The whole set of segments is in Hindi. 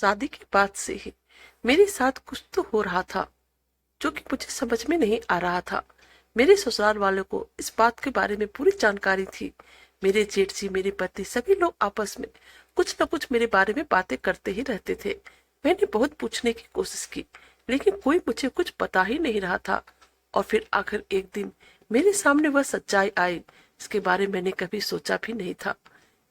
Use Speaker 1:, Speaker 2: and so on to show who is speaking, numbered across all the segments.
Speaker 1: शादी के बाद से ही मेरे साथ कुछ तो हो रहा था जो कि मुझे समझ में नहीं आ रहा था। मेरे ससुराल वालों को इस बात के बारे में पूरी जानकारी थी। मेरे जेठ जी, मेरे पति, सभी लोग आपस में कुछ न कुछ मेरे बारे में बातें करते ही रहते थे। मैंने बहुत पूछने की कोशिश की, लेकिन कोई मुझे कुछ बता ही नहीं रहा था। और फिर आखिर एक दिन मेरे सामने वह सच्चाई आई, इसके बारे में मैंने कभी सोचा भी नहीं था।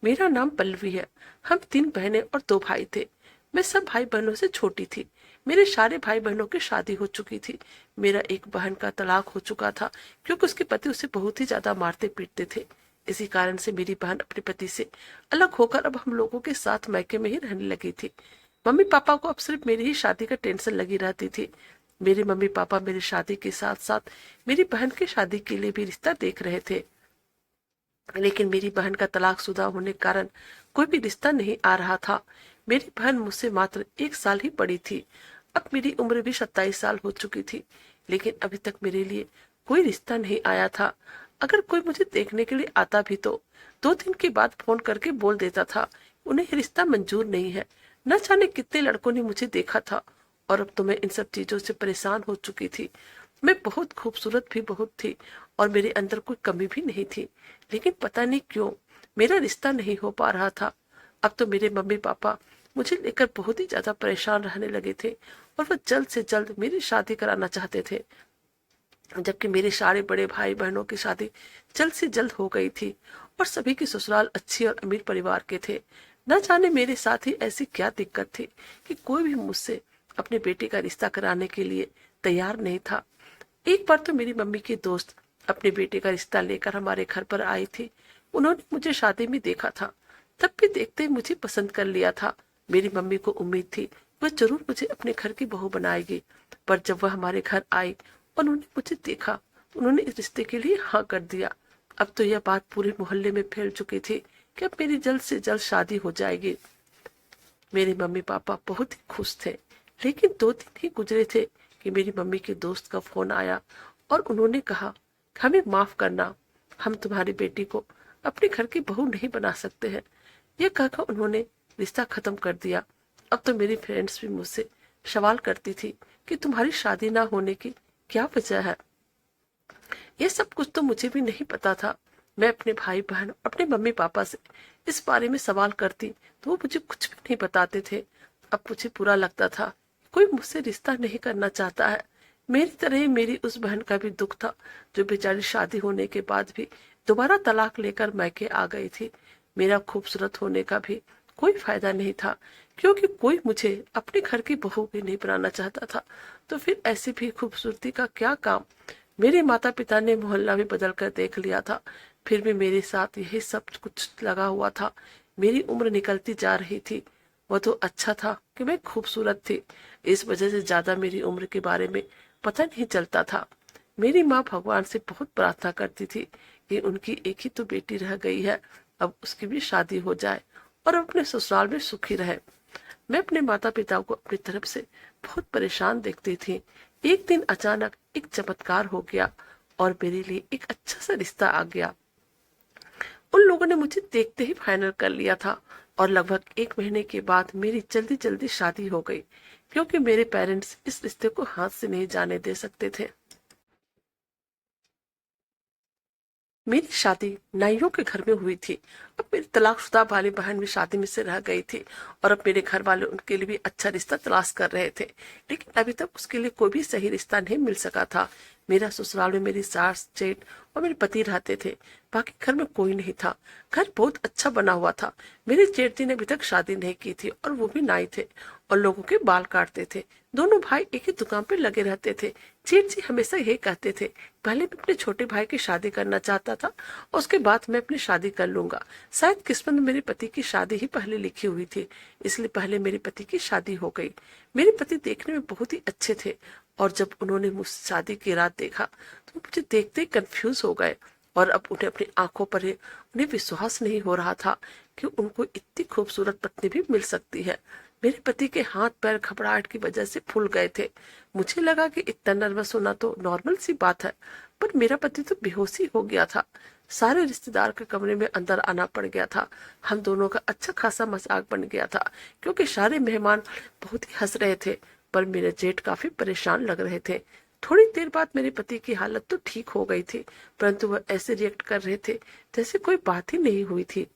Speaker 1: मेरा नाम पल्लवी है। हम 3 बहनें और 2 भाई थे। मैं सब भाई बहनों से छोटी थी। मेरे सारे भाई बहनों की शादी हो चुकी थी। मेरा एक बहन का तलाक हो चुका था, क्योंकि उसके पति उसे बहुत ही ज्यादा मारते पीटते थे। इसी कारण से मेरी बहन अपने पति से अलग होकर अब हम लोगों के साथ मायके में ही रहने लगी थी। मम्मी पापा को अब सिर्फ मेरी ही शादी का टेंशन लगी रहती थी। मेरे मम्मी पापा मेरी शादी के साथ साथ मेरी बहन की शादी के लिए भी रिश्ता देख रहे थे, लेकिन मेरी बहन का तलाकशुदा होने के कारण कोई भी रिश्ता नहीं आ रहा था। मेरी बहन मुझसे मात्र 1 साल ही बड़ी थी। अब मेरी उम्र भी 27 साल हो चुकी थी, लेकिन अभी तक मेरे लिए कोई रिश्ता नहीं आया था। अगर कोई मुझे देखने के लिए आता भी तो 2 दिन के बाद फोन करके बोल देता था उन्हें रिश्ता मंजूर नहीं है। न जाने कितने लड़कों ने मुझे देखा था, और अब तो मैं इन सब चीजों से परेशान हो चुकी थी। मैं बहुत खूबसूरत भी बहुत थी और मेरे अंदर कोई कमी भी नहीं थी, लेकिन पता नहीं क्यों मेरा रिश्ता नहीं हो पा रहा था। अब तो मेरे मम्मी पापा मुझे लेकर बहुत ही ज्यादा परेशान रहने लगे थे, और वह जल्द से जल्द मेरी शादी कराना चाहते थे, जबकि मेरे सारे बड़े भाई बहनों की शादी जल्द से जल्द हो गई थी और सभी के ससुराल अच्छे और अमीर परिवार के थे। न जाने मेरे साथ ही ऐसी क्या दिक्कत थी कि कोई भी मुझसे अपने बेटे का रिश्ता कराने के लिए तैयार नहीं था। एक बार तो मेरी मम्मी की दोस्त अपने बेटे का रिश्ता लेकर हमारे घर पर आई थी। उन्होंने मुझे शादी में देखा था, तब भी देखते ही मुझे पसंद कर लिया था। मेरी मम्मी को उम्मीद थी वह जरूर मुझे अपने घर की बहू बनाएगी, पर जब वह हमारे घर आई और उन्होंने मुझे देखा, उन्होंने इस रिश्ते के लिए हाँ कर दिया। अब तो यह बात पूरे मोहल्ले में फैल चुकी थी कि अब मेरी जल्द से जल्द शादी हो जाएगी। मेरे मम्मी पापा बहुत ही खुश थे, लेकिन 2 दिन ही गुजरे थे कि मेरी मम्मी के दोस्त का फोन आया और उन्होंने कहा, हमें माफ करना, हम तुम्हारी बेटी को अपने घर की बहू नहीं बना सकते हैं। यह कहकर उन्होंने रिश्ता खत्म कर दिया। अब तो मेरी फ्रेंड्स भी मुझसे सवाल करती थी कि तुम्हारी शादी ना होने की क्या वजह है। ये सब कुछ तो मुझे भी नहीं पता था। मैं अपने भाई बहन, अपने मम्मी पापा से इस बारे में सवाल करती तो वो मुझे कुछ भी नहीं बताते थे। अब मुझे बुरा लगता था, कोई मुझसे रिश्ता नहीं करना चाहता है। मेरी तरह ही मेरी उस बहन का भी दुख था, जो बेचारी शादी होने के बाद भी दोबारा तलाक लेकर मायके आ गई थी। मेरा खूबसूरत होने का भी कोई फायदा नहीं था, क्योंकि कोई मुझे अपने घर की बहू भी नहीं बनाना चाहता था। तो फिर ऐसी भी खूबसूरती का क्या काम। मेरे माता पिता ने मोहल्ला भी बदल कर देख लिया था, फिर भी मेरे साथ यही सब कुछ लगा हुआ था। मेरी उम्र निकलती जा रही थी। वह तो अच्छा था कि मैं खूबसूरत थी, इस वजह से ज्यादा मेरी उम्र के बारे में पता नहीं चलता था। मेरी माँ भगवान से बहुत प्रार्थना करती थी कि उनकी एक ही तो बेटी रह गई है, अब उसकी भी शादी हो जाए और अपने ससुराल में सुखी रहे। मैं अपने माता पिता को अपनी तरफ से बहुत परेशान देखती थी। एक दिन अचानक एक चमत्कार हो गया और मेरे लिए एक अच्छा सा रिश्ता आ गया। उन लोगों ने मुझे देखते ही फाइनल कर लिया था, और लगभग 1 महीने के बाद मेरी जल्दी जल्दी शादी हो गई, क्योंकि मेरे पेरेंट्स इस रिश्ते को हाथ से नहीं जाने दे सकते थे। मेरी शादी नाइयों के घर में हुई थी। अब मेरी तलाकशुदा वाली बहन भी शादी में से रह गई थी, और अब मेरे घर वाले उनके लिए भी अच्छा रिश्ता तलाश कर रहे थे, लेकिन अभी तक उसके लिए कोई भी सही रिश्ता नहीं मिल सका था। मेरा ससुराल में मेरी सास, जेठ और मेरे पति रहते थे, बाकी घर में कोई नहीं था। घर बहुत अच्छा बना हुआ था। मेरे जेठ जी ने अभी तक शादी नहीं की थी, और वो भी नाई थे और लोगों के बाल काटते थे। दोनों भाई एक ही दुकान पे लगे रहते थे। जेठ जी हमेशा यही कहते थे, पहले मैं अपने छोटे भाई की शादी करना चाहता था और उसके बाद मैं अपनी शादी कर लूंगा। शायद किस्मत में मेरे पति की शादी ही पहले लिखी हुई थी, इसलिए पहले मेरे पति की शादी हो गई। मेरे पति देखने में बहुत ही अच्छे थे, और जब उन्होंने मुझसे शादी की रात देखा तो मुझे देखते ही कंफ्यूज हो गए, और अब उन्हें अपनी आंखों पर ही उन्हें विश्वास नहीं हो रहा था कि उनको इतनी खूबसूरत पत्नी भी मिल सकती है। मेरे पति के हाथ पैर घबराहट की वजह से फूल गए थे। मुझे लगा कि इतना नर्वस होना तो नॉर्मल सी बात है, पर मेरा पति तो बेहोश ही हो गया था। सारे रिश्तेदार के कमरे में अंदर आना पड़ गया था। हम दोनों का अच्छा खासा मजाक बन गया था, क्योंकि सारे मेहमान बहुत ही हंस रहे थे, पर मेरे जेठ काफी परेशान लग रहे थे। थोड़ी देर बाद मेरे पति की हालत तो ठीक हो गई थी, परंतु वह ऐसे रिएक्ट कर रहे थे जैसे कोई बात ही नहीं हुई थी।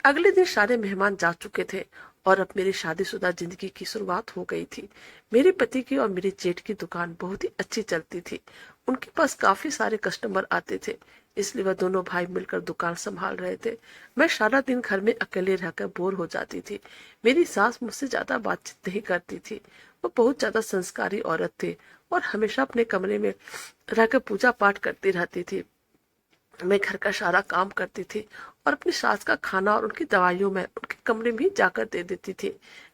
Speaker 1: अगले दिन सारे मेहमान जा चुके थे और अब मेरी शादीशुदा जिंदगी की शुरुआत हो गई थी। मेरे पति की और मेरे जेठ की दुकान बहुत ही अच्छी चलती थी। उनके पास काफी सारे कस्टमर आते थे, इसलिए वह दोनों भाई मिलकर दुकान संभाल रहे थे। मैं सारा दिन घर में अकेले रहकर बोर हो जाती थी। मेरी सास मुझसे ज्यादा बातचीत नहीं करती थी। वो बहुत ज्यादा संस्कारी औरत थी और हमेशा अपने कमरे में रहकर पूजा पाठ करती रहती थी। मैं घर का सारा काम करती थी और अपनी सास का खाना और उनकी दवाइयों में उनके कमरे में ही जाकर दे देती थी।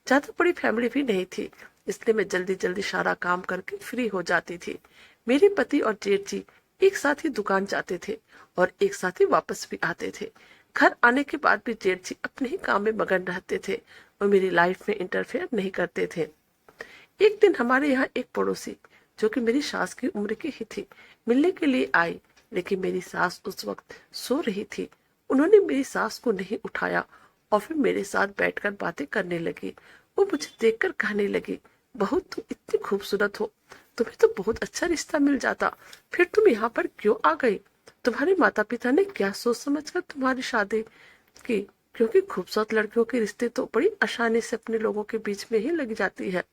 Speaker 1: ज्यादा बड़ी फैमिली भी नहीं थी, इसलिए मैं जल्दी जल्दी सारा काम करके फ्री हो जाती थी। मेरे पति और जेठ जी एक साथ ही दुकान जाते थे और एक साथ ही वापस भी आते थे। घर आने के बाद भी जेठ जी अपने ही काम में मगन रहते थे और मेरी लाइफ में इंटरफेयर नहीं करते थे। एक दिन हमारे यहाँ एक पड़ोसी, जो कि मेरी सास की उम्र की ही थी, मिलने के लिए आई, लेकिन मेरी सास उस वक्त सो रही थी। उन्होंने मेरी सास को नहीं उठाया और फिर मेरे साथ बैठकर बातें करने लगी। वो मुझे देखकर कहने लगी, बहू तुम इतनी खूबसूरत हो, तुम्हें तो बहुत अच्छा रिश्ता मिल जाता, फिर तुम यहाँ पर क्यों आ गई? तुम्हारे माता पिता ने क्या सोच समझकर तुम्हारी शादी की? क्योंकि खूबसूरत लड़कियों के रिश्ते तो बड़ी आसानी से अपने लोगों के बीच में ही लग जाती है।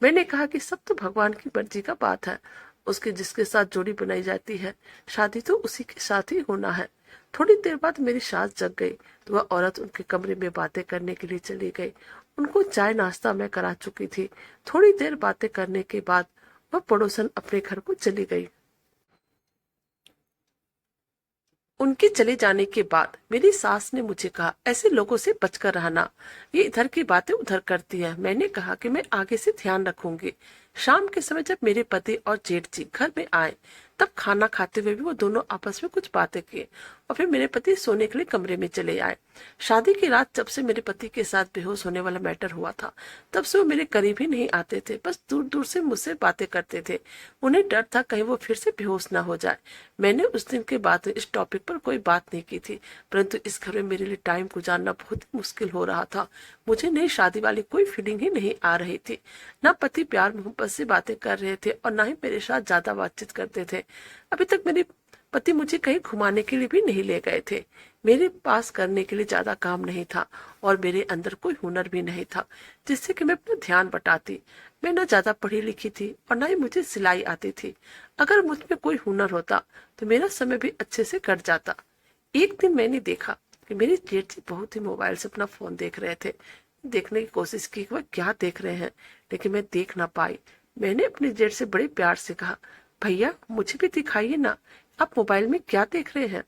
Speaker 1: मैंने कहा कि सब तो भगवान की मर्जी का बात है, उसके जिसके साथ जोड़ी बनाई जाती है, शादी तो उसी के साथ ही होना है। थोड़ी देर बाद मेरी सास जग गई तो वह औरत उनके कमरे में बातें करने के लिए चली गई। उनको चाय नाश्ता मैं करा चुकी थी। थोड़ी देर बातें करने के बाद वह पड़ोसन अपने घर को चली गई। उनके चले जाने के बाद मेरी सास ने मुझे कहा, ऐसे लोगों से बचकर रहना, ये इधर की बातें उधर करती है। मैंने कहा कि मैं आगे से ध्यान रखूंगी। शाम के समय जब मेरे पति और जेठ जी घर में आए, तब खाना खाते हुए भी वो दोनों आपस में कुछ बातें किए और फिर मेरे पति सोने के लिए कमरे में चले आए। शादी की रात जब से मेरे पति के साथ बेहोश होने वाला मैटर हुआ था, तब से वो मेरे करीब ही नहीं आते थे, बस दूर दूर से मुझसे बातें करते थे। उन्हें डर था कहीं वो फिर से बेहोश ना हो जाए। मैंने उस दिन के बाद इस टॉपिक पर कोई बात नहीं की थी, परंतु इस घर में मेरे लिए टाइम गुजारना बहुत ही मुश्किल हो रहा था। मुझे नई शादी वाली कोई फीलिंग ही नहीं आ रही थी। ना पति प्यार मोहब्बत से बातें कर रहे थे और ना ही मेरे साथ ज्यादा बातचीत करते थे। अभी तक मेरे पति मुझे कहीं घुमाने के लिए भी नहीं ले गए थे। मेरे पास करने के लिए ज्यादा काम नहीं था और मेरे अंदर कोई हुनर भी नहीं था जिससे कि मैं अपना ध्यान बटाती। मैं न ज्यादा पढ़ी लिखी थी और न ही मुझे सिलाई आती थी। अगर मुझ में कोई हुनर होता तो मेरा समय भी अच्छे से कट जाता। एक दिन मैंने देखा कि मेरे जेठ जी बहुत ही मोबाइल से अपना फोन देख रहे थे। देखने की कोशिश की कि वह क्या देख रहे हैं, लेकिन मैं देख ना पाई। मैंने अपने जेठ से बड़े प्यार से कहा, भैया मुझे भी दिखाइए ना, आप मोबाइल में क्या देख रहे हैं?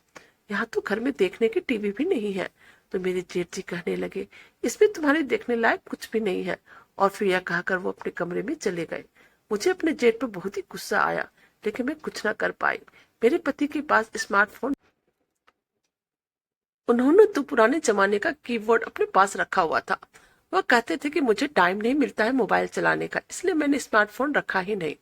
Speaker 1: यहाँ तो घर में देखने की टीवी भी नहीं है। तो मेरे जेठ जी कहने लगे, इसमें तुम्हारे देखने लायक कुछ भी नहीं है, और फिर यह कहकर वो अपने कमरे में चले गए। मुझे अपने जेठ पर बहुत ही गुस्सा आया, लेकिन मैं कुछ ना कर पाई। मेरे पति के पास स्मार्टफोन, उन्होंने तो पुराने जमाने का कीबोर्ड अपने पास रखा हुआ था। वह कहते थे कि मुझे टाइम नहीं मिलता है मोबाइल चलाने का, इसलिए मैंने स्मार्टफोन रखा ही नहीं।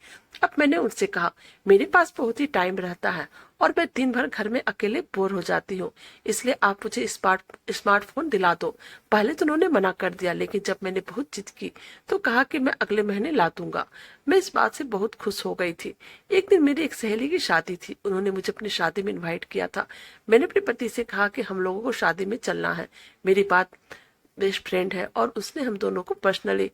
Speaker 1: अब मैंने उनसे कहा, मेरे पास बहुत ही टाइम रहता है और मैं दिन भर घर में अकेले बोर हो जाती हूँ, इसलिए आप मुझे स्मार्टफोन दिला दो। पहले तो उन्होंने मना कर दिया, लेकिन जब मैंने बहुत जिद की तो कहा कि मैं अगले महीने ला दूंगा। मैं इस बात से बहुत खुश हो गई थी। एक दिन मेरी एक सहेली की शादी थी, उन्होंने मुझे अपनी शादी में इन्वाइट किया था। मैंने अपने पति से कहा कि हम लोगों को शादी में चलना है। मेरी बात बेस्ट फ्रेंड है और उसने हम दोनों को पर्सनली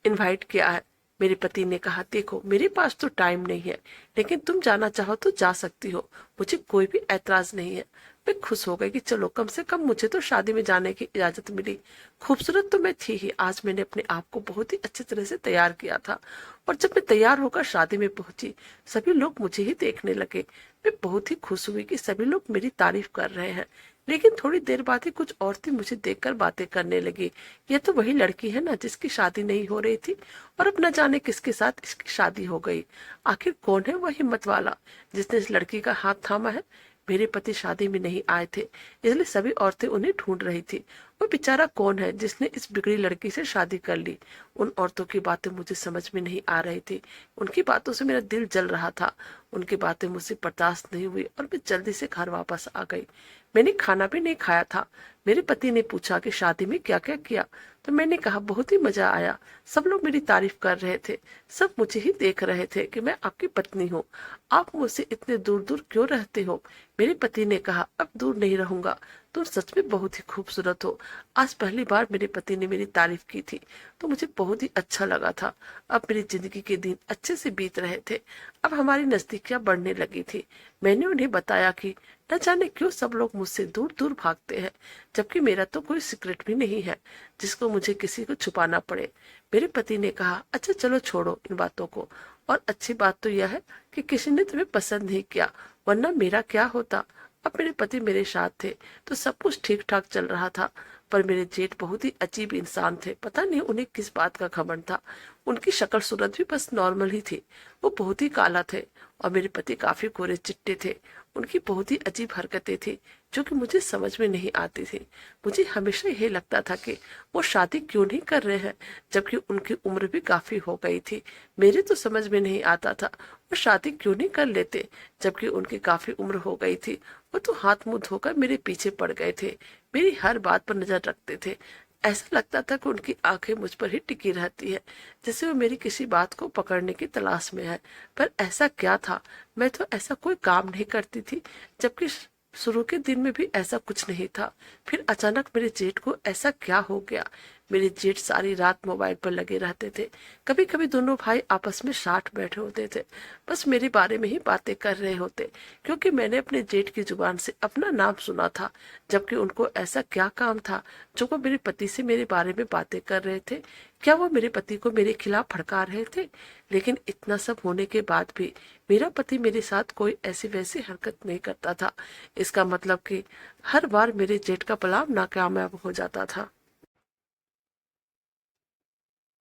Speaker 1: इनवाइट किया है। मेरे पति ने कहा, देखो मेरे पास तो टाइम नहीं है, लेकिन तुम जाना चाहो तो जा सकती हो, मुझे कोई भी ऐतराज नहीं है। मैं खुश हो गई कि चलो कम से कम मुझे तो शादी में जाने की इजाजत मिली। खूबसूरत तो मैं थी ही, आज मैंने अपने आप को बहुत ही अच्छी तरह से तैयार किया था और जब मैं तैयार होकर शादी में पहुंची, सभी लोग मुझे ही देखने लगे। मैं बहुत ही खुश हुई कि सभी लोग मेरी तारीफ कर रहे हैं। लेकिन थोड़ी देर बाद ही कुछ औरतें मुझे देखकर बातें करने लगी। यह तो वही लड़की है ना जिसकी शादी नहीं हो रही थी और अब न जाने किसके साथ इसकी शादी हो गई। आखिर कौन है वह हिम्मत वाला जिसने इस लड़की का हाथ थामा है? मेरे पति शादी में नहीं आए थे, इसलिए सभी औरतें उन्हें ढूंढ रही थी। वो बेचारा कौन है जिसने इस बिगड़ी लड़की से शादी कर ली। उन औरतों की बातें मुझे समझ में नहीं आ रही थी। उनकी बातों से मेरा दिल जल रहा था। उनकी बातें मुझसे बर्दाश्त नहीं हुई और मैं जल्दी से घर वापस आ गई। मैंने खाना भी नहीं खाया था। मेरे पति ने पूछा कि शादी में क्या क्या किया, तो मैंने कहा बहुत ही मजा आया। सब लोग मेरी तारीफ कर रहे थे। सब मुझे ही देख रहे थे कि मैं आपकी पत्नी हूँ। आप मुझसे इतने दूर दूर क्यों रहते हो? मेरे पति ने कहा, अब दूर नहीं रहूंगा। तुम सच में बहुत ही खूबसूरत हो। आज पहली बार मेरे पति ने मेरी तारीफ की थी तो मुझे बहुत ही अच्छा लगा था। अब मेरी जिंदगी के दिन अच्छे से बीत रहे थे। अब हमारी नजदीकियां बढ़ने लगी थी। मैंने उन्हें बताया कि न जाने क्यों सब लोग मुझसे दूर दूर भागते हैं, जबकि मेरा तो कोई सीक्रेट भी नहीं है जिसको मुझे किसी को छुपाना पड़े। मेरे पति ने कहा, अच्छा चलो छोड़ो इन बातों को, और अच्छी बात तो यह है कि किसी ने तुम्हें पसंद नहीं किया, वरना मेरा क्या होता। अब मेरे पति मेरे साथ थे तो सब कुछ ठीक ठाक चल रहा था, पर मेरे जेठ बहुत ही अजीब इंसान थे। पता नहीं उन्हें किस बात का घमंड था। उनकी शक्ल सूरत भी बस नॉर्मल ही थी। वो बहुत ही काला थे और मेरे पति काफी गोरे चिट्टे थे। उनकी बहुत ही अजीब हरकतें थी जो कि मुझे समझ में नहीं आती थी। मुझे हमेशा यही लगता था कि वो शादी क्यों नहीं कर रहे हैं, जबकि उनकी उम्र भी काफी हो गई थी। मेरे तो समझ में नहीं आता था वो शादी क्यों नहीं कर लेते, जबकि उनकी काफी उम्र हो गई थी। वो तो हाथ मुंह धोकर मेरे पीछे पड़ गए थे, मेरी हर बात पर नजर रखते थे। ऐसा लगता था कि उनकी आंखें मुझ पर ही टिकी रहती है, जैसे वो मेरी किसी बात को पकड़ने की तलाश में है। पर ऐसा क्या था? मैं तो ऐसा कोई काम नहीं करती थी, जबकि शुरू के दिन में भी ऐसा कुछ नहीं था। फिर अचानक मेरे जेठ को ऐसा क्या हो गया? मेरे जेठ सारी रात मोबाइल पर लगे रहते थे। कभी कभी दोनों भाई आपस में साथ बैठे होते थे, बस मेरे बारे में ही बातें कर रहे होते, क्योंकि मैंने अपने जेठ की जुबान से अपना नाम सुना था। जबकि उनको ऐसा क्या काम था जो वो मेरे पति से मेरे बारे में बातें कर रहे थे? क्या वो मेरे पति को मेरे खिलाफ भड़का रहे थे? लेकिन इतना सब होने के बाद भी मेरा पति मेरे साथ कोई ऐसी वैसी हरकत नहीं करता था। इसका मतलब कि हर बार मेरे जेठ का प्लान नाकामयाब हो जाता था।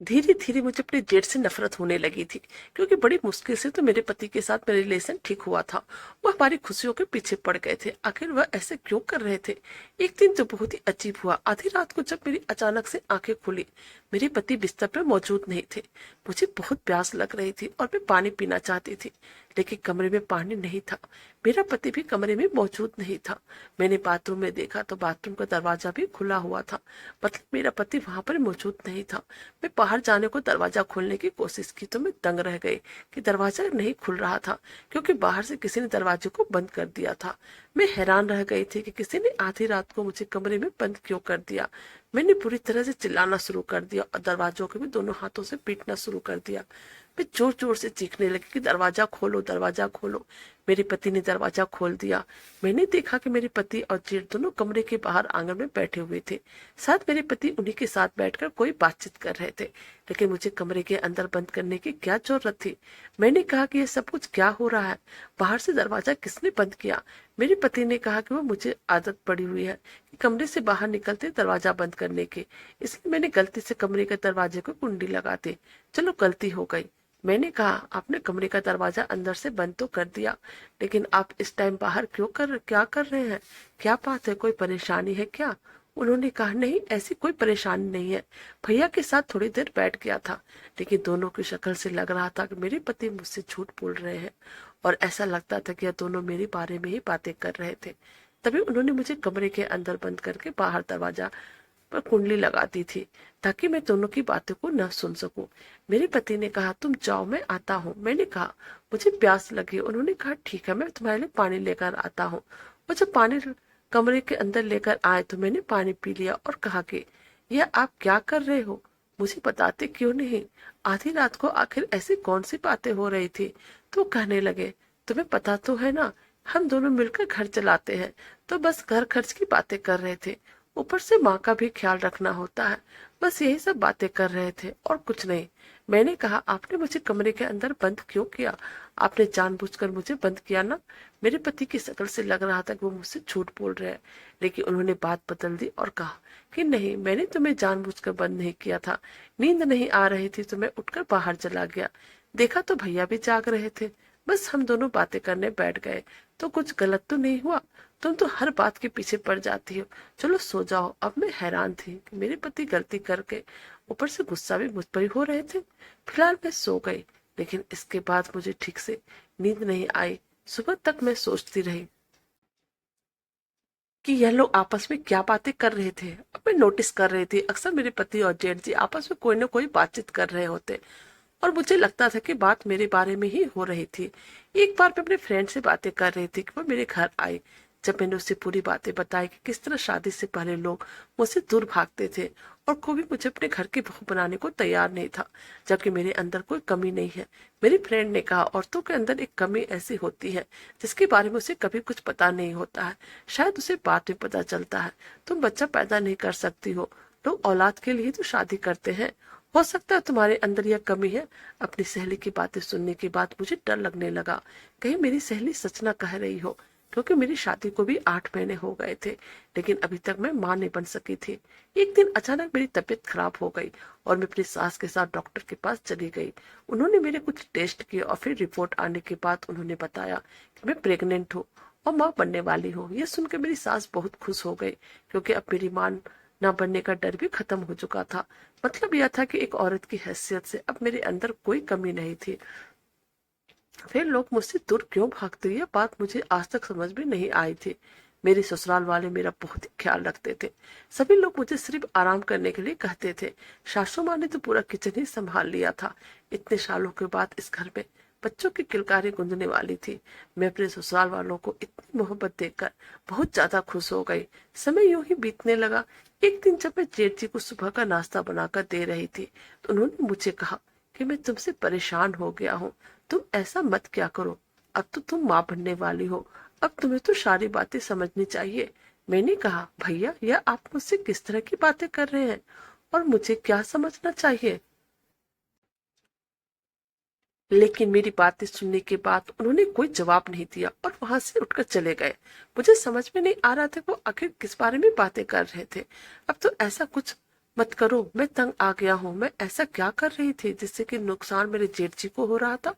Speaker 1: धीरे धीरे मुझे अपने जेठ से नफरत होने लगी थी, क्योंकि बड़ी मुश्किल से तो मेरे पति के साथ मेरा रिलेशन ठीक हुआ था। वह हमारी खुशियों के पीछे पड़ गए थे। आखिर वह ऐसे क्यों कर रहे थे? एक दिन तो बहुत ही अजीब हुआ। आधी रात को जब मेरी अचानक से आंखें खुली, मेरे पति बिस्तर पर मौजूद नहीं थे। मुझे बहुत प्यास लग रही थी और मैं पानी पीना चाहती थी, लेकिन कमरे में पानी नहीं था। मेरा पति भी कमरे में मौजूद नहीं था। मैंने बाथरूम में देखा तो बाथरूम का दरवाजा भी खुला हुआ था, मतलब मेरा पति वहां पर मौजूद नहीं था। मैं बाहर जाने को दरवाजा खोलने की कोशिश की तो मैं दंग रह गई कि दरवाजा नहीं खुल रहा था, क्योंकि बाहर से किसी ने दरवाजे को बंद कर दिया था। मैं हैरान रह गई थी कि किसी ने आधी रात को मुझे कमरे में बंद क्यों कर दिया। मैंने पूरी तरह से चिल्लाना शुरू कर दिया और दरवाजों को भी दोनों हाथों से पीटना शुरू कर दिया। मैं जोर जोर से चीखने लगी कि दरवाजा खोलो, दरवाजा खोलो। मेरे पति ने दरवाजा खोल दिया। मैंने देखा कि मेरे पति और जेठ दोनों कमरे के बाहर आंगन में बैठे हुए थे। साथ मेरे पति उन्हीं के साथ बैठकर कोई बातचीत कर रहे थे, लेकिन मुझे कमरे के अंदर बंद करने की क्या जरूरत थी? मैंने कहा कि यह सब कुछ क्या हो रहा है? बाहर से दरवाजा किसने बंद किया? मेरे पति ने कहा कि वो मुझे आदत पड़ी हुई है कि कमरे से बाहर निकलते दरवाजा बंद करने की, इसलिए मैंने गलती से कमरे के दरवाजे को कुंडी लगा दी। चलो गलती हो गई। मैंने कहा, आपने कमरे का दरवाजा अंदर से बंद तो कर दिया, लेकिन आप इस टाइम बाहर क्या कर रहे हैं? क्या बात है, कोई परेशानी है क्या? उन्होंने कहा, नहीं ऐसी कोई परेशानी नहीं है, भैया के साथ थोड़ी देर बैठ गया था। लेकिन दोनों की शक्ल से लग रहा था कि मेरे पति मुझसे झूठ बोल रहे हैं, और ऐसा लगता था कि यह दोनों मेरे बारे में ही बातें कर रहे थे। तभी उन्होंने मुझे कमरे के अंदर बंद करके बाहर दरवाजा पर कुंडली लगा दी थी, ताकि मैं दोनों की बातों को न सुन सकूं। मेरे पति ने कहा, तुम जाओ, मैं आता हूँ। मैंने कहा, मुझे प्यास लगी। उन्होंने कहा, ठीक है, मैं तुम्हारे लिए पानी लेकर आता हूँ। और जब पानी कमरे के अंदर लेकर आए तो मैंने पानी पी लिया और कहा कि यह आप क्या कर रहे हो? मुझे बताते क्यों नहीं? आधी रात को आखिर ऐसी कौन सी बातें हो रही थी? तो कहने लगे, तुम्हें पता तो है ना, हम दोनों मिलकर घर चलाते हैं, तो बस घर खर्च की बातें कर रहे थे। ऊपर से माँ का भी ख्याल रखना होता है। बस यही सब बातें कर रहे थे और कुछ नहीं। मैंने कहा, आपने मुझे कमरे के अंदर बंद क्यों किया? आपने जानबूझकर मुझे बंद किया ना? मेरे पति की शक्ल से लग रहा था कि वो मुझसे झूठ बोल रहे हैं, लेकिन उन्होंने बात बदल दी और कहा कि नहीं, मैंने तुम्हें जानबूझकर बंद नहीं किया था। नींद नहीं आ रही थी तो मैं उठकर बाहर चला गया। देखा तो भैया भी जाग रहे थे। बस हम दोनों बातें करने बैठ गए तो कुछ गलत तो नहीं हुआ? तुम तो हर बात के पीछे पड़ जाती हो। चलो सो जाओ। अब मैं हैरान थी कि मेरे पति गलती करके ऊपर से गुस्सा भी मुझ पर ही हो रहे थे। फिलहाल मैं सो गई, लेकिन इसके बाद मुझे ठीक से नींद नहीं आई। सुबह तक मैं सोचती रही कि यह लोग आपस में क्या बातें कर रहे थे। अब मैं नोटिस कर रही थी अक्सर मेरे पति और जेठ जी आपस में कोई न कोई बातचीत कर रहे होते, और मुझे लगता था कि बात मेरे बारे में ही हो रही थी। एक बार मैं अपने फ्रेंड से बातें कर रही थी कि वो मेरे घर आई। जब मैंने उससे पूरी बातें बताई कि किस तरह शादी से पहले लोग मुझसे दूर भागते थे और कोई भी मुझे अपने घर की बहू बनाने को तैयार नहीं था, जबकि मेरे अंदर कोई कमी नहीं है। मेरी फ्रेंड ने कहा, औरतों के अंदर एक कमी ऐसी होती है जिसके बारे में उसे कभी कुछ पता नहीं होता है, शायद उसे बाद में पता चलता है। तुम बच्चा पैदा नहीं कर सकती हो, लोग औलाद के लिए तो शादी करते हैं। हो सकता है तुम्हारे अंदर यह कमी है। अपनी सहेली की बातें सुनने के बाद मुझे डर लगने लगा, कहीं मेरी सहेली सच न कह रही हो, क्योंकि मेरी शादी को भी 8 महीने हो गए थे, लेकिन अभी तक मैं मां नहीं बन सकी थी। एक दिन अचानक मेरी तबीयत खराब हो गई और मैं अपनी सास के साथ डॉक्टर के पास चली गई। उन्होंने मेरे कुछ टेस्ट किए और फिर रिपोर्ट आने के बाद उन्होंने बताया कि मैं प्रेग्नेंट हूँ और माँ बनने वाली हूँ। यह सुनकर मेरी सास बहुत खुश हो गई, क्योंकि अब मेरी मां न बनने का डर भी खत्म हो चुका था। मतलब यह था कि एक औरत की हैसियत से अब मेरे अंदर कोई कमी नहीं थी। फिर लोग मुझसे दूर क्यों भागते, यह बात मुझे आज तक समझ में नहीं आई थी। मेरे ससुराल वाले मेरा बहुत ही ख्याल रखते थे। सभी लोग मुझे सिर्फ आराम करने के लिए कहते थे। सासू माँ ने तो पूरा किचन ही संभाल लिया था। इतने सालों के बाद इस घर में बच्चों की किलकारी गूंजने वाली थी। मैं अपने ससुराल वालों को इतनी मोहब्बत देखकर बहुत ज्यादा खुश हो गई। समय यूं ही बीतने लगा। एक दिन जब मैं जेठ जी को सुबह का नाश्ता बनाकर दे रही थी, तो उन्होंने मुझे कहा कि मैं तुमसे परेशान हो गया हूँ। तुम ऐसा मत क्या करो। अब तो तुम माँ बनने वाली हो, अब तुम्हें तो सारी बातें समझनी चाहिए। मैंने कहा, भैया यह आप मुझसे किस तरह की बातें कर रहे हैं और मुझे क्या समझना चाहिए? लेकिन मेरी बातें सुनने के बाद उन्होंने कोई जवाब नहीं दिया और वहां से उठकर चले गए। मुझे समझ में नहीं आ रहा था वो आखिर किस बारे में बातें कर रहे थे। अब तो ऐसा कुछ मत करो, मैं तंग आ गया हूँ। मैं ऐसा क्या कर रही थी जिससे कि नुकसान मेरे जेठ जी को हो रहा था,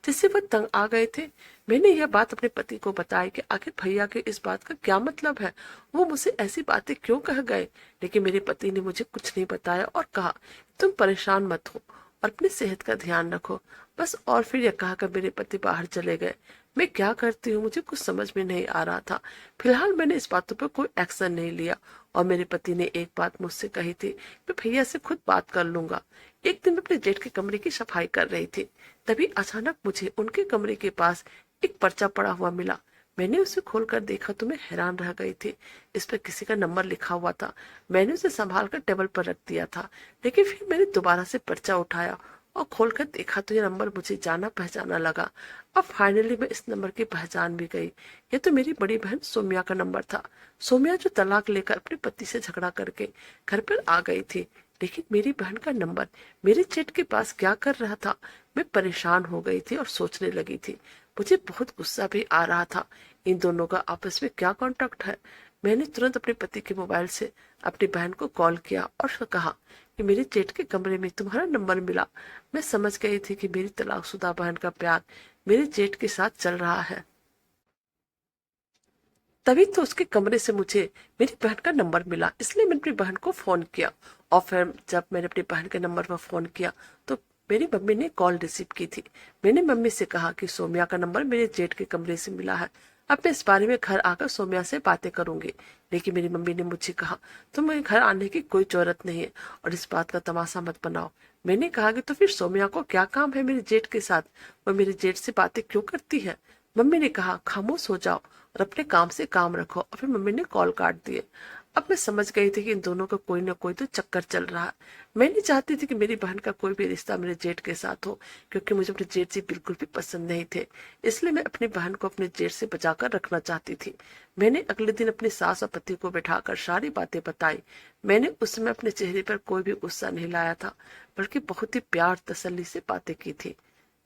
Speaker 1: जिससे वह तंग आ गए थे? मैंने यह बात अपने पति को बताई कि आखिर भैया के इस बात का क्या मतलब है, वो मुझसे ऐसी बातें क्यों कह गए। लेकिन मेरे पति ने मुझे कुछ नहीं बताया और कहा, तुम परेशान मत हो और अपनी सेहत का ध्यान रखो बस। और फिर यह कहकर मेरे पति बाहर चले गए। मैं क्या करती हूँ मुझे कुछ समझ में नहीं आ रहा था। फिलहाल मैंने इस बातों पर कोई एक्शन नहीं लिया और मेरे पति ने एक बात मुझसे कही थी, मैं भैया से खुद बात कर लूंगा। एक दिन मैं अपने जेठ के कमरे की सफाई कर रही थी, तभी अचानक मुझे उनके कमरे के पास एक पर्चा पड़ा हुआ मिला। मैंने उसे खोलकर देखा तो मैं हैरान रह गई थी। इस पर किसी का नंबर लिखा हुआ था। मैंने उसे संभाल कर टेबल पर रख दिया था, लेकिन फिर मैंने दोबारा से पर्चा उठाया और खोलकर देखा तो यह नंबर मुझे जाना पहचाना लगा। अब फाइनली मैं इस नंबर की पहचान भी गई। यह तो मेरी बड़ी बहन सोमिया का नंबर था। सोमिया जो तलाक लेकर अपने पति से झगड़ा करके घर पर आ गई थी। लेकिन मेरी बहन का नंबर मेरे जेठ के पास क्या कर रहा था? मैं परेशान हो गई थी और सोचने लगी थी। मुझे बहुत गुस्सा भी आ रहा था। इन दोनों का आपस में क्या कॉन्टेक्ट है? मैंने तुरंत अपने पति के मोबाइल से अपनी बहन को कॉल किया और कहा कि मेरे जेठ के कमरे में तुम्हारा नंबर मिला। मैं समझ गई थी कि मेरी तलाकशुदा बहन का प्यार मेरे जेठ के साथ चल रहा है। तभी तो उसके कमरे से मुझे मेरी बहन का नंबर मिला, इसलिए मैंने अपनी बहन को फोन किया। और फिर जब मैंने अपनी बहन के नंबर पर फोन किया तो मेरी मम्मी ने कॉल रिसीव की थी। मैंने मम्मी से कहा कि सोमिया का नंबर मेरे जेठ के कमरे से मिला है। अब मैं इस बारे में घर आकर सोमिया से बातें करूंगी। लेकिन मेरी मम्मी ने मुझे कहा, तुम्हें घर आने की कोई जरूरत नहीं है और इस बात का तमाशा मत बनाओ। मैंने कहा कि तो फिर सोमिया को क्या काम है मेरे जेठ के साथ, वो मेरे जेठ से बातें क्यों करती है? मम्मी ने कहा, खामोश हो जाओ और अपने काम से काम रखो। और फिर मम्मी ने कॉल काट दिए। अब मैं समझ गई थी कि इन दोनों का कोई ना कोई तो चक्कर चल रहा है। मैं नहीं चाहती थी कि मेरी बहन का कोई भी रिश्ता मेरे जेठ के साथ हो, क्योंकि मुझे अपने जेठ जी बिल्कुल भी पसंद नहीं थे। इसलिए मैं अपनी बहन को अपने जेठ से बचाकर रखना चाहती थी। मैंने अगले दिन अपनी सास और पति को बैठाकर सारी बातें बताई। मैंने उस समय अपने चेहरे पर कोई भी गुस्सा नहीं लाया था, बल्कि बहुत ही प्यार तसल्ली से बातें की थी।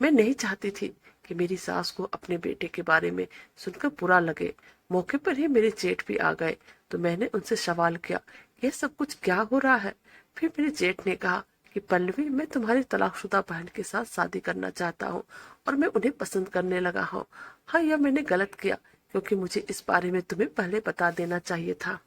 Speaker 1: मैं नहीं चाहती थी कि मेरी सास को अपने बेटे के बारे में सुनकर बुरा लगे। मौके पर ही मेरे जेठ भी आ गए, तो मैंने उनसे सवाल किया, यह सब कुछ क्या हो रहा है? फिर मेरे जेठ ने कहा कि पल्लवी, मैं तुम्हारी तलाकशुदा बहन के साथ शादी करना चाहता हूँ और मैं उन्हें पसंद करने लगा हूँ। हाँ, यह मैंने गलत किया, क्योंकि मुझे इस बारे में तुम्हें पहले बता देना चाहिए था।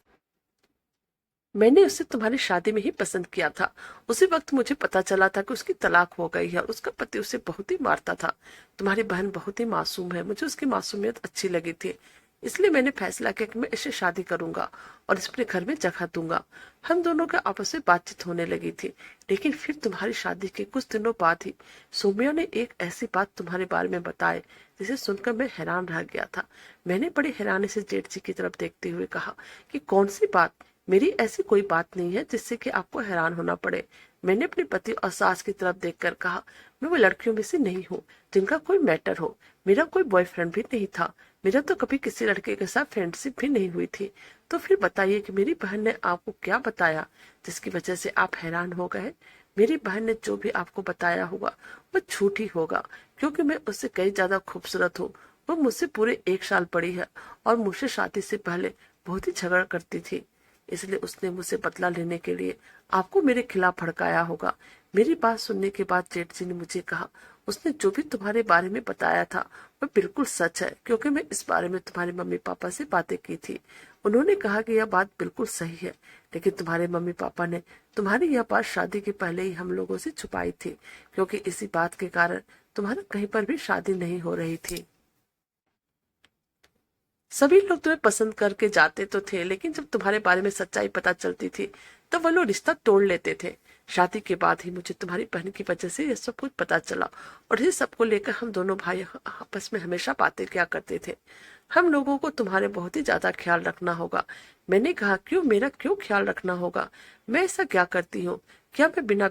Speaker 1: मैंने उसे तुम्हारी शादी में ही पसंद किया था। उसी वक्त मुझे पता चला था कि उसकी तलाक हो गई है और उसका पति उसे बहुत ही मारता था। तुम्हारी बहन बहुत ही मासूम है, मुझे उसकी मासूमियत अच्छी लगी थी, इसलिए मैंने फैसला किया कि मैं इससे शादी करूंगा और इस अपने घर में जगह दूंगा। हम दोनों के आपस में बातचीत होने लगी थी, लेकिन फिर तुम्हारी शादी के कुछ दिनों बाद ही सोम्या ने एक ऐसी बात तुम्हारे बारे में बताई जिसे सुनकर मैं हैरान रह गया था। मैंने बड़ी हैरानी से जेठ जी की तरफ देखते हुए कहा कि कौन सी बात? मेरी ऐसी कोई बात नहीं है जिससे कि आपको हैरान होना पड़े। मैंने अपने पति और सास की तरफ देखकर कहा, मैं वो लड़कियों में से नहीं हूँ जिनका कोई मैटर हो। मेरा कोई बॉयफ्रेंड भी नहीं था। मेरा तो कभी किसी लड़के के साथ फ्रेंडशिप भी नहीं हुई थी। तो फिर बताइए कि मेरी बहन ने आपको क्या बताया जिसकी वजह से आप हैरान हो गए? मेरी बहन ने जो भी आपको बताया होगा वो झूठ ही होगा, क्योंकि मैं उससे कई ज्यादा खूबसूरत हूँ। वो मुझसे पूरे 1 साल बड़ी है और मुझसे शादी से पहले बहुत ही झगड़ा करती थी, इसलिए उसने मुझसे बदला लेने के लिए आपको मेरे खिलाफ भड़काया होगा। मेरी बात सुनने के बाद जेठ जी ने मुझे कहा, उसने जो भी तुम्हारे बारे में बताया था वो बिल्कुल सच है, क्योंकि मैं इस बारे में तुम्हारे मम्मी पापा से बातें की थी। उन्होंने कहा कि यह बात बिल्कुल सही है, लेकिन तुम्हारे मम्मी पापा ने तुम्हारी यह बात शादी के पहले ही हम लोगों से छुपाई थी, क्योंकि इसी बात के कारण तुम्हारा कहीं पर भी शादी नहीं हो रही थी। सभी लोग तुम्हें पसंद करके जाते तो थे, लेकिन जब तुम्हारे बारे में सच्चाई पता चलती थी तो वो लोग रिश्ता तोड़ लेते थे। शादी के बाद ही मुझे तुम्हारी बहन की वजह से यह सब कुछ पता चला और इस सबको लेकर हम दोनों भाई आपस में हमेशा बातें किया करते थे। हम लोगों को तुम्हारे बहुत ही ज्यादा ख्याल रखना होगा। मैंने कहा, क्यों? मेरा क्यों ख्याल रखना होगा? मैं ऐसा क्या करती हूँ? क्या मैं बिना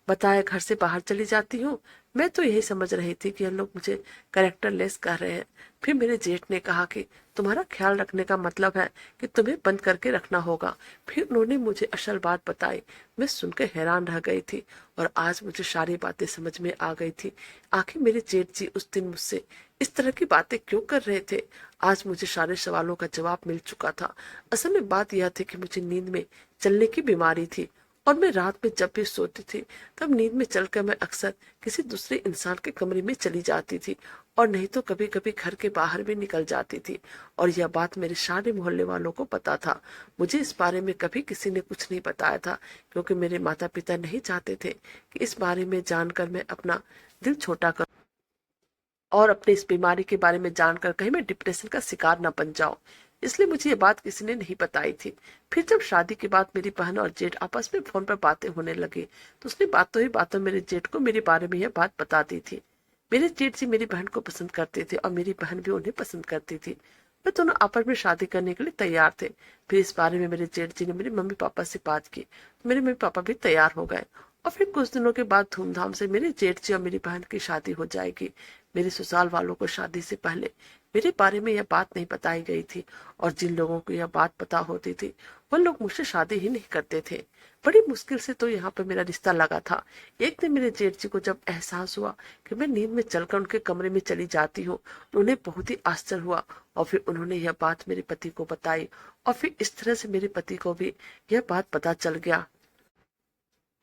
Speaker 1: बताए घर से बाहर चली जाती हूँ? मैं तो यही समझ रही थी कि ये लोग मुझे कैरेक्टरलेस कह रहे हैं। फिर मेरे जेठ ने कहा कि तुम्हारा ख्याल रखने का मतलब है कि तुम्हें बंद करके रखना होगा। फिर उन्होंने मुझे असल बात बताई। मैं सुनकर हैरान रह गई थी और आज मुझे सारी बातें समझ में आ गई थी। आखिर मेरे जेठ जी उस दिन मुझसे इस तरह की बातें क्यों कर रहे थे? आज मुझे सारे सवालों का जवाब मिल चुका था। असल में बात यह थी कि मुझे नींद में चलने की बीमारी थी और मैं रात में जब भी सोती थी तब नींद में चलकर मैं अक्सर किसी दूसरे इंसान के कमरे में चली जाती थी और नहीं तो कभी कभी घर के बाहर भी निकल जाती थी। और यह बात मेरे सारे मोहल्ले वालों को पता था। मुझे इस बारे में कभी किसी ने कुछ नहीं बताया था, क्योंकि मेरे माता पिता नहीं चाहते थे कि इस बारे में जानकर मैं अपना दिल छोटा कर और अपने इस बीमारी के बारे में जानकर कहीं मैं डिप्रेशन का शिकार न बन जाऊं। इसलिए मुझे ये बात किसी ने नहीं बताई थी। फिर जब शादी के बाद मेरी बहन और जेठ आपस में फोन पर बातें होने लगी तो उसने बातों ही बातों मेरे जेठ को मेरे बारे में यह बात बता दी थी। मेरे जेठ जी मेरी बहन को पसंद करते थे और मेरी बहन भी उन्हें पसंद करती थी। वे दोनों आपस में शादी करने के लिए तैयार थे। फिर इस बारे में मेरे जेठ जी ने मेरे मम्मी पापा से बात की तो मेरे मम्मी पापा भी तैयार हो गए और फिर कुछ दिनों के बाद धूमधाम से मेरे जेठ जी और मेरी बहन की शादी हो जाएगी। मेरे ससुराल वालों को शादी से पहले मेरे बारे में यह बात नहीं बताई गई थी और जिन लोगों को यह बात पता होती थी वो लोग मुझसे शादी ही नहीं करते थे। बड़ी मुश्किल से तो यहाँ पर मेरा रिश्ता लगा था। एक दिन मेरे जेठ जी को जब एहसास हुआ कि मैं नींद में चलकर उनके कमरे में चली जाती हूँ, उन्हें बहुत ही आश्चर्य हुआ और फिर उन्होंने यह बात मेरे पति को बताई और फिर इस तरह से मेरे पति को भी यह बात पता चल गया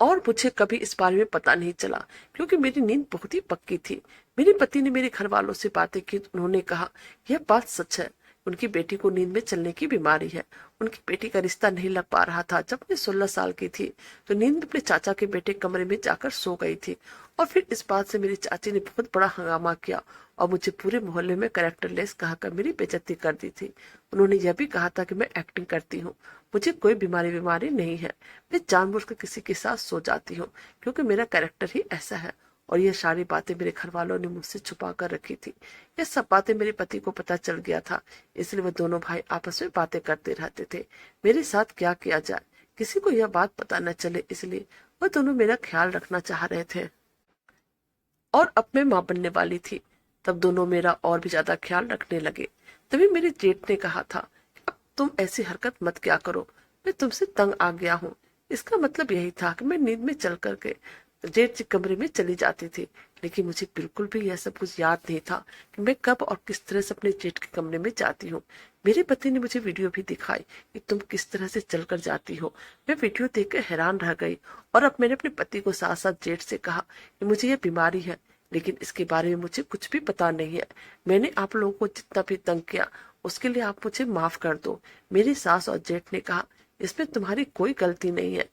Speaker 1: और मुझे कभी इस बारे में पता नहीं चला, क्योंकि मेरी नींद बहुत ही पक्की थी। मेरे पति ने मेरे घर वालों से बातें की, उन्होंने कहा यह बात सच है, उनकी बेटी को नींद में चलने की बीमारी है। उनकी बेटी का रिश्ता नहीं लग पा रहा था। जब मैं 16 साल की थी तो नींद में अपने चाचा के बेटे कमरे में जाकर सो गई थी और फिर इस बात से मेरी चाची ने बहुत बड़ा हंगामा किया और मुझे पूरे मोहल्ले में कैरेक्टरलेस कहकर मेरी बेइज्जती कर दी थी। उन्होंने यह भी कहा था कि मैं एक्टिंग करती हूँ, मुझे कोई बीमारी नहीं है, मैं जानबूझकर किसी के साथ सो जाती हूँ क्योंकि मेरा कैरेक्टर ही ऐसा है। और ये सारी बातें मेरे घर वालों ने मुझसे छुपा कर रखी थी। ये सब बातें मेरे पति को पता चल गया था, इसलिए वो दोनों भाई आपस में बातें करते रहते थे मेरे साथ क्या किया जाए, किसी को यह बात पता न चले, इसलिए वो दोनों मेरा ख्याल रखना चाह रहे थे। और अब मैं माँ बनने वाली थी, तब दोनों मेरा और भी ज्यादा ख्याल रखने लगे। तभी मेरे जेठ ने कहा था, अब तुम ऐसी हरकत मत क्या करो, मैं तुमसे तंग आ गया हूँ। इसका मतलब यही था कि मैं नींद में चल करके जेठ जी कमरे में चली जाती थी, लेकिन मुझे बिल्कुल भी यह सब कुछ याद नहीं था कि मैं कब और किस तरह से अपने जेठ के कमरे में जाती हूँ। मेरे पति ने मुझे वीडियो भी दिखाई कि तुम किस तरह से चलकर जाती हो। मैं वीडियो देखकर हैरान रह गई और अब मैंने अपने पति को साथ साथ जेठ से कहा कि मुझे यह बीमारी है, लेकिन इसके बारे में मुझे कुछ भी पता नहीं है। मैंने आप लोगों को जितना भी तंग किया उसके लिए आप मुझे माफ कर दो। मेरी सास और जेठ ने कहा, इसमें तुम्हारी कोई गलती नहीं है।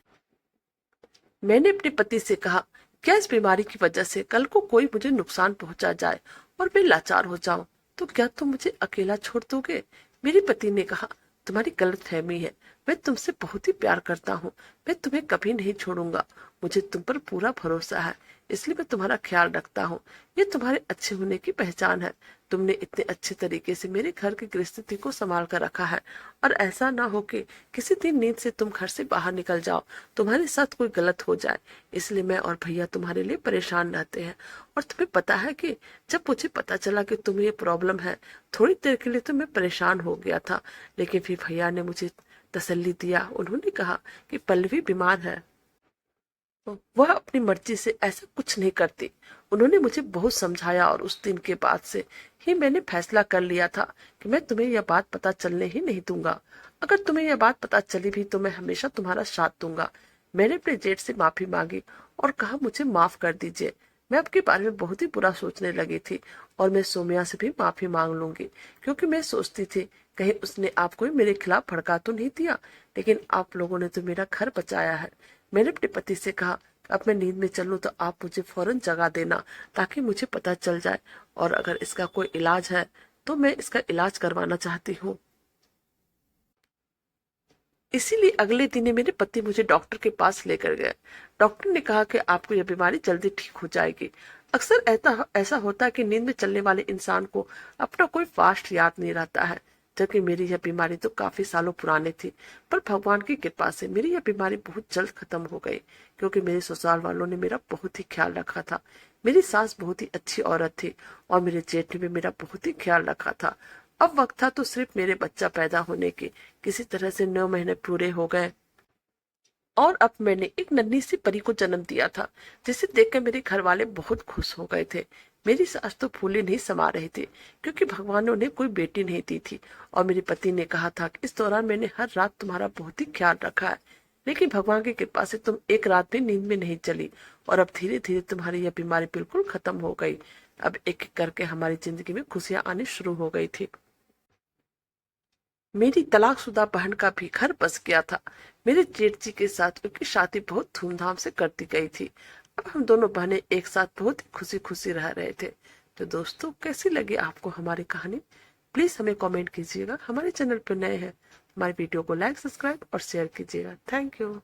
Speaker 1: मैंने अपने पति से कहा, क्या इस बीमारी की वजह से कल को कोई मुझे नुकसान पहुंचा जाए और मैं लाचार हो जाऊं तो क्या तुम मुझे अकेला छोड़ दोगे? मेरे पति ने कहा, तुम्हारी गलतफहमी है। मैं तुमसे बहुत ही प्यार करता हूँ। मैं तुम्हें कभी नहीं छोड़ूंगा। मुझे तुम पर पूरा भरोसा है, इसलिए मैं तुम्हारा ख्याल रखता हूँ। ये तुम्हारे अच्छे होने की पहचान है। तुमने इतने अच्छे तरीके से मेरे घर की गृहस्थी को संभाल कर रखा है, और ऐसा ना हो कि किसी दिन नींद से तुम घर से बाहर निकल जाओ, तुम्हारे साथ कोई गलत हो जाए। इसलिए मैं और भैया तुम्हारे लिए परेशान रहते हैं। और तुम्हें पता है कि जब मुझे पता चला कि तुम्हें ये प्रॉब्लम है, थोड़ी देर के लिए तो मैं परेशान हो गया था, लेकिन फिर भैया ने मुझे तसल्ली दिया। उन्होंने कहा कि पल्लवी बीमार है, वह अपनी मर्जी से ऐसा कुछ नहीं करती। उन्होंने मुझे बहुत समझाया और उस दिन के बाद से ही मैंने फैसला कर लिया था कि मैं तुम्हें यह बात पता चलने ही नहीं दूंगा। अगर तुम्हें यह बात पता चली भी तो मैं हमेशा तुम्हारा साथ दूंगा। मैंने अपने जेठ से माफी मांगी और कहा, मुझे माफ कर दीजिए। मैं आपके बारे में बहुत ही बुरा सोचने लगी थी, और मैं सोमिया से भी माफी मांग लूंगी, क्योंकि मैं सोचती थी कहीं उसने आपको मेरे खिलाफ भड़का तो नहीं दिया। लेकिन आप लोगों ने तो मेरा घर बचाया है। मैंने अपने पति से कहा, अब मैं नींद में चलूं तो आप मुझे फौरन जगा देना, ताकि मुझे पता चल जाए, और अगर इसका कोई इलाज है तो मैं इसका इलाज करवाना चाहती हूँ। इसीलिए अगले दिन ही मेरे पति मुझे डॉक्टर के पास लेकर गए। डॉक्टर ने कहा कि आपको यह बीमारी जल्दी ठीक हो जाएगी। अक्सर ऐसा होता है कि नींद में चलने वाले इंसान को अपना कोई फास्ट याद नहीं रहता है, जबकि मेरी यह बीमारी तो काफी सालों पुरानी थी। पर भगवान की कृपा से मेरी यह बीमारी बहुत जल्द खत्म हो गई, क्योंकि मेरे ससुराल वालों ने मेरा बहुत ही ख्याल रखा था। मेरी सास बहुत ही अच्छी औरत थी, और मेरे जेठ ने भी मेरा बहुत ही ख्याल रखा था। अब वक्त था तो सिर्फ मेरे बच्चा पैदा होने के। किसी तरह से 9 महीने पूरे हो गए, और अब मैंने एक नन्ही सी परी को जन्म दिया था, जिसे देखकर मेरे घर वाले बहुत खुश हो गए थे। मेरी सास तो फूले नहीं समा रही थी, क्योंकि भगवान ने उन्हें कोई बेटी नहीं दी थी। और मेरे पति ने कहा था कि इस दौरान मैंने हर रात तुम्हारा बहुत ही ख्याल रखा है, लेकिन भगवान की कृपा से तुम एक रात भी नींद में नहीं चली, और अब धीरे धीरे तुम्हारी यह बीमारी बिल्कुल खत्म हो गई। अब एक एक करके हमारी जिंदगी में खुशियां आनी शुरू हो गई थी। मेरी तलाकशुदा बहन का भी घर बस गया था। मेरे जेठ जी के साथ उनकी शादी बहुत धूमधाम से कर दी गई थी। अब हम दोनों बहनें एक साथ बहुत ही खुशी खुशी रह रहे थे। तो दोस्तों, कैसी लगी आपको हमारी कहानी? प्लीज हमें कमेंट कीजिएगा। हमारे चैनल पर नए हैं, हमारे वीडियो को लाइक, सब्सक्राइब और शेयर कीजिएगा। Thank you.